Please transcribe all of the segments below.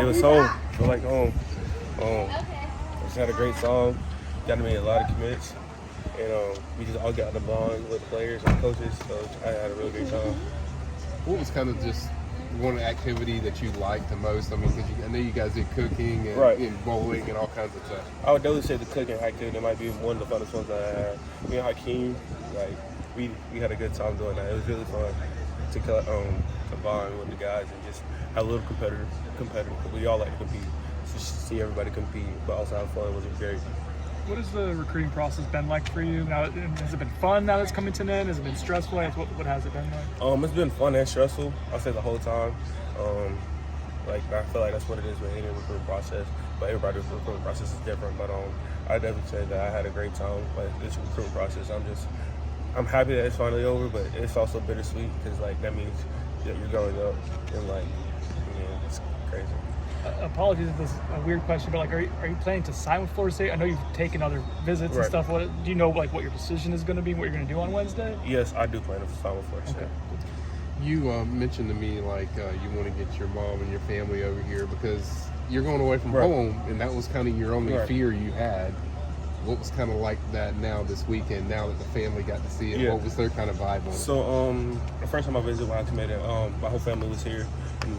It was home. Feel like home. Just had a great song. Got to meet a lot of commits. And we just all got the bond with the players and coaches. So I had a really great time. What was kind of just one activity that you liked the most? I mean, I know you guys did cooking and bowling and all kinds of stuff. I would definitely say the cooking activity might be one of the funnest ones that I had. Me and Hakeem, we had a good time doing that. It was really fun to bond with the guys and just have a little competitive. We all like to compete. So see everybody compete, but also have fun was great. What has the recruiting process been like for you? Now, has it been fun now that's coming to an end? Has it been stressful? What has it been like? It's been fun and stressful. I'll say the whole time. I feel like that's what it is with any recruiting process. But everybody's recruiting process is different. But I definitely say that I had a great time. Like this recruiting process, I'm happy that it's finally over. But it's also bittersweet because that means that you're going up and it's crazy. Apologies if this is a weird question, but are you planning to sign with Florida State? I know you've taken other visits and stuff. Do you know what your decision is going to be? What you're going to do on Wednesday? Yes, I do plan to sign with Florida State. Okay. You mentioned to me you want to get your mom and your family over here because you're going away from home, and that was kind of your only fear you had. What was kind of like that now this weekend? Now that the family got to see it, what was their kind of vibe on it? So the first time I visited when I committed, my whole family was here.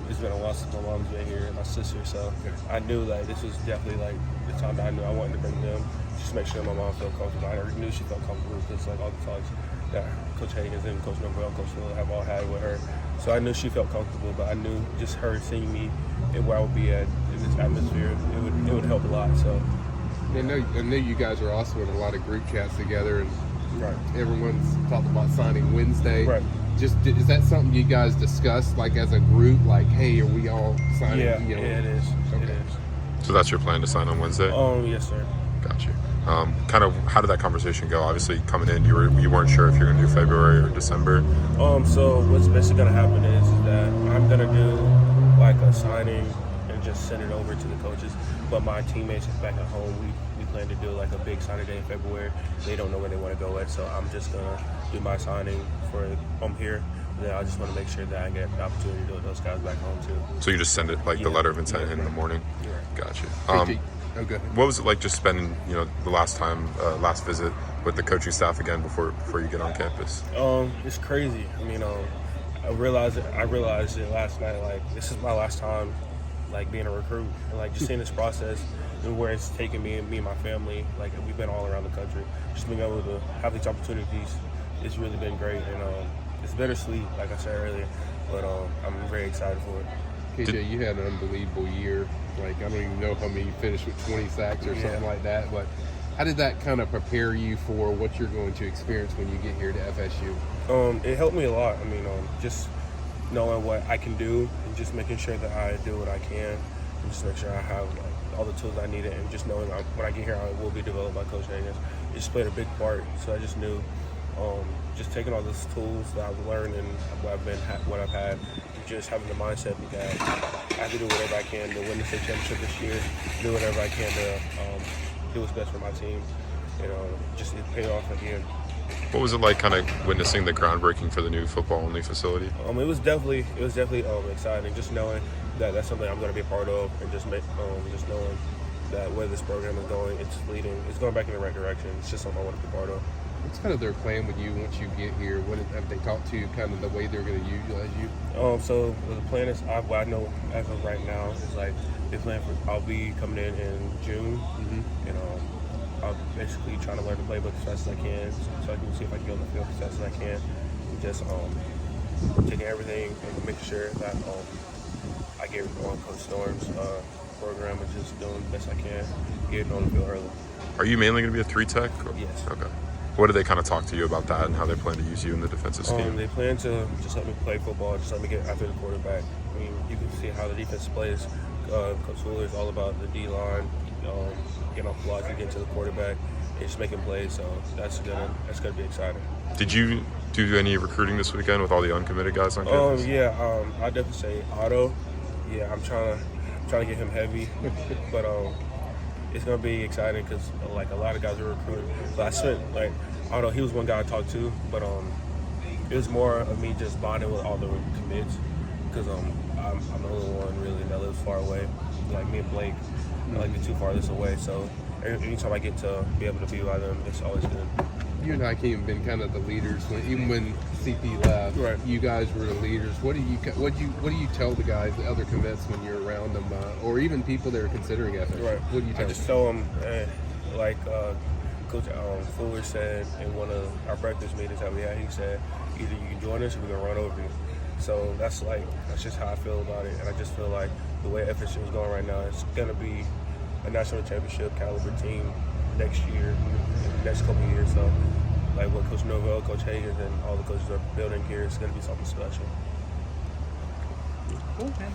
It's been a while since my mom's been here and my sister, so I knew this was definitely the time that I knew I wanted to bring them, just to make sure my mom felt comfortable. I already knew she felt comfortable because all the talks that Coach Higgins and Coach Norvell and Coach Phil have all had with her. So I knew she felt comfortable, but I knew just her seeing me and where I would be at in this atmosphere, it would help a lot. So I know you guys are also in a lot of group chats together, and everyone's talking about signing Wednesday. Right. Is that something you guys discuss as a group? Hey, are we all signing? Yeah, it is. Okay. It is. So that's your plan to sign on Wednesday? Yes, sir. Got you. Kind of, how did that conversation go? Obviously, coming in, you weren't sure if you're going to do February or December. So what's basically going to happen is that I'm going to do a signing and just send it over to the coaches. But my teammates back at home, we plan to do a big signing day in February. They don't know where they want to go at, so I'm just going to do my signing for home here. Then I just want to make sure that I get the opportunity to do it with those guys back home too. So you just send it the letter of intent in the morning? Yeah. Got you. Okay. What was it like just spending the last visit with the coaching staff again before you get on campus? It's crazy. I mean, I realized it last night. This is my last time being a recruit and just seeing this process and where it's taken me and my family. We've been all around the country. Just being able to have these opportunities, it's really been great, and it's bittersweet, like I said earlier, but I'm very excited for it. KJ, you had an unbelievable year. I don't even know how many you finished with 20 sacks or something like that, but how did that kind of prepare you for what you're going to experience when you get here to FSU? It helped me a lot. I mean, just knowing what I can do and just making sure that I do what I can and just make sure I have all the tools I needed, and just knowing when I get here I will be developed by Coach Higgins. It just played a big part. So I just knew just taking all those tools that I've learned and what I've had, and just having the mindset that I have to do whatever I can to win the state championship this year, do whatever I can to do what's best for my team, just pay off at the end. What was it like kind of witnessing the groundbreaking for the new football-only facility? It was definitely exciting, just knowing that that's something I'm going to be a part of, and just knowing that where this program is going, it's going back in the right direction. It's just something I want to be part of. What's kind of their plan with you once you get here? What have they talked to you, kind of the way they're going to utilize you? So the plan is, what I know as of right now is they plan for I'll be coming in June, and I'm basically trying to learn the playbook as fast as I can, so I can see if I can get on the field as fast as I can, and just taking everything and making sure that I get on Coach Storm's program and just doing the best I can, getting on the field early. Are you mainly going to be a 3-tech? Yes. Okay. What do they kind of talk to you about that and how they plan to use you in the defensive scheme? They plan to just let me play football, just let me get after the quarterback. I mean, you can see how the defense plays. Coach Fuller is all about the D-line, getting off blocks and getting to the quarterback and just making plays. So that's gonna be exciting. Did you do any recruiting this weekend with all the uncommitted guys on campus? I definitely say Otto. Yeah, I'm trying to get him heavy, but it's gonna be exciting because a lot of guys are recruiting. So I spent Otto, he was one guy I talked to, but it was more of me just bonding with all the commits because I'm the only one really that lives far away. Like me and Blake, are like the two farthest away. So anytime I get to be able to be by them, it's always good. You and Hakeem have been kind of the leaders even when CP left. Right. You guys were the leaders. What do you tell the guys, the other commits, when you're around them, or even people that are considering FSU? Right. What do you tell I just them? tell them, like Coach Fuller said in one of our breakfast meetings that we had. He said, either you can join us or we're gonna run over you. So that's just how I feel about it. And I just feel like the way FSU is going right now, it's gonna be a national championship caliber team next year, in the next couple of years. So, like what Coach Norvell, Coach Hagan, and all the coaches are building here, it's going to be something special. Cool, man.